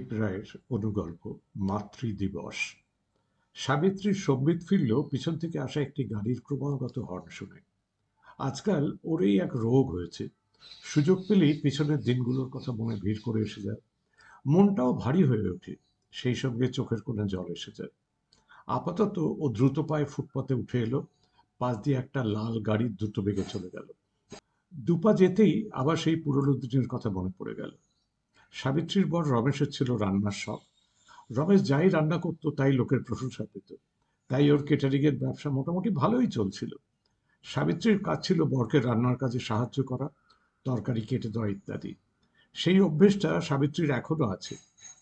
দিলীপ রায়ের অনুগল্প মাতৃদিবস। সাবিত্রীর সম্বিত ফিরল পিছন থেকে আসা একটি গাড়ির ক্রমাগত হর্ন শুনে। আজকাল ওরই এক রোগ হয়েছে, সুযোগ পেলেই পিছনের দিনগুলোর কথা মনে ভিড় করে এসে যায়। মনটাও ভারী হয়ে ওঠে, সেই সঙ্গে চোখের কোণে জল এসে যায়। আপাতত ও দ্রুত পায়ে ফুটপাতে উঠে এলো। পাশ দিয়ে একটা লাল গাড়ি দ্রুত বেগে চলে গেল। দুপা যেতেই আবার সেই পুরনো দিনের কথা মনে পড়ে গেল। সাবিত্রীর বর রমেশের ছিল রান্নার শখ। রমেশ যাই রান্না করতো তাই লোকের প্রশংসা পেত। তাই ওর কেটারিংয়ের ব্যবসা মোটামুটি ভালোই চলছিল। সাবিত্রীর কাজ ছিল বরকে রান্নার কাজে সাহায্য করা, তরকারি কেটে দেওয়া ইত্যাদি। সেই অভ্যেসটা সাবিত্রীর এখনো আছে।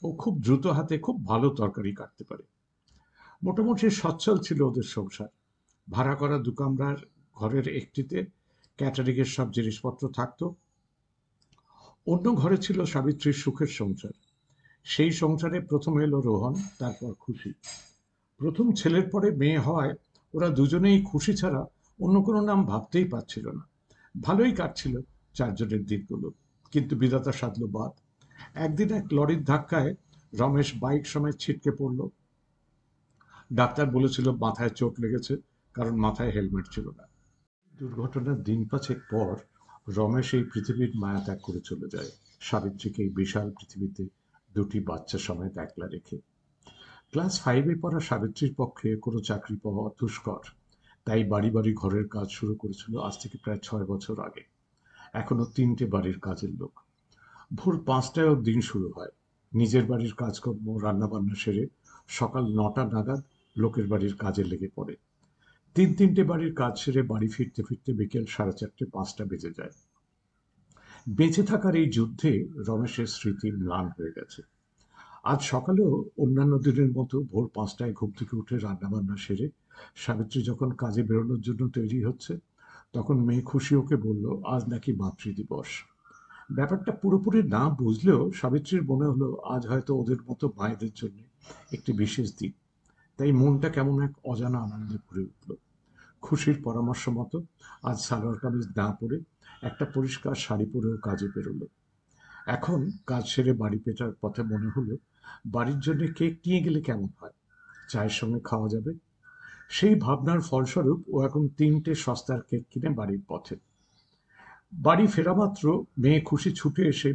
ও খুব দ্রুত হাতে খুব ভালো তরকারি কাটতে পারে। মোটামুটি সচ্ছল ছিল ওদের সংসার। ভাড়া করা দু কামরার ঘরের একটিতে ক্যাটারিংয়ের সব জিনিসপত্র থাকতো। অন্য ঘরে ছিল সাবিত্রীর সুখের সংসার। সেই সংসারে প্রথম এলো রোহন, তারপর খুশি। প্রথম ছেলের পরে মেয়ে হওয়ায় ওরা দুজনেই খুশি ছাড়া অন্য কোনো নাম ভাবতেই পারছিল না। ভালোই কাটছিল চারজনের দিনগুলো। কিন্তু বিধাতা সাধল বাদ। একদিন এক লরির ধাক্কায় রমেশ বাইক সমেত ছিটকে পড়ল। ডাক্তার বলেছিল মাথায় চোট লেগেছে, কারণ মাথায় হেলমেট ছিল না। দুর্ঘটনার দিন পাঁচেক পর রমেশ এই পৃথিবীর মায়া ত্যাগ করে চলে যায়, সাবিত্রীকে এই বিশাল পৃথিবীতে দুটি বাচ্চা সমেত একলা রেখে। ক্লাস ফাইভে পড়া সাবিত্রীর পক্ষে কোনো চাকরি পাওয়া দুষ্কর। তাই বাড়ি বাড়ি ঘরের কাজ শুরু করেছিল আজ থেকে প্রায় 6 বছর আগে। এখনো 3টে বাড়ির কাজের লোক। ভোর 5টায় ওর দিন শুরু হয়। নিজের বাড়ির কাজকর্ম রান্নাবান্না সেরে সকাল 9টা নাগাদ লোকের বাড়ির কাজে লেগে পড়ে। 3টে বাড়ির কাজ সেরে বাড়ি ফিরতে ফিরতে বিকেল 4:30 5টা বেজে যায়। বেঁচে থাকার এই যুদ্ধে রমেশের স্মৃতি ম্লান হয়ে গেছে। আজ সকালেও অন্যান্য দিনের মতো ভোর 5টায় ঘুম থেকে উঠে রান্নাবান্না সেরে সাবিত্রী যখন কাজে বেরোনোর জন্য তৈরি হচ্ছে, তখন মেয়ে খুশি ওকে বলল আজ নাকি মাতৃদিবস। ব্যাপারটা পুরোপুরি না বুঝলেও সাবিত্রীর মনে হলো আজ হয়তো ওদের মতো মায়েদের জন্য একটি বিশেষ দিন। তাই মনটা কেমন এক অজানা আনন্দে ভরে উঠল। খুশির পরামর্শ মতো আজ সালোয়ার কামিজ না পরে একটা পরিষ্কার শাড়ি পরেও কাজে বেরোলো। এখন কাজ সেরে বাড়ি ফেরার পথে মনে হলো বাড়ির জন্য কেক নিয়ে গেলে কেমন হয়, চায়ের সঙ্গে খাওয়া যাবে। সেই ভাবনার ফলস্বরূপ ও এখন 3টে সস্তার কেক কিনে বাড়ির পথে। বাড়ি ফেরা মাত্র মেয়ে খুশি ছুটে এসে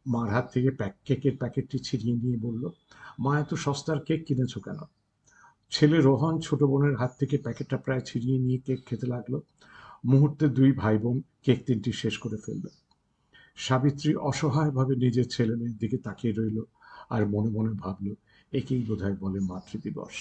মার হাত থেকে কেকের প্যাকেটটি ছিনিয়ে নিয়ে বলল, মা এত সস্তার কেক কিনেছো কেন? ছেলে রোহন ছোট বোনের হাত থেকে প্যাকেটটা প্রায় ছিনিয়ে নিয়ে কেক খেতে লাগলো। মুহূর্তে দুই ভাই বোন কেক 3টি শেষ করে ফেলল। সাবিত্রী অসহায়ভাবে নিজের ছেলে মেয়ের দিকে তাকিয়ে রইল আর মনে মনে ভাবল, একেই বোধহয় বলে মাতৃদিবস।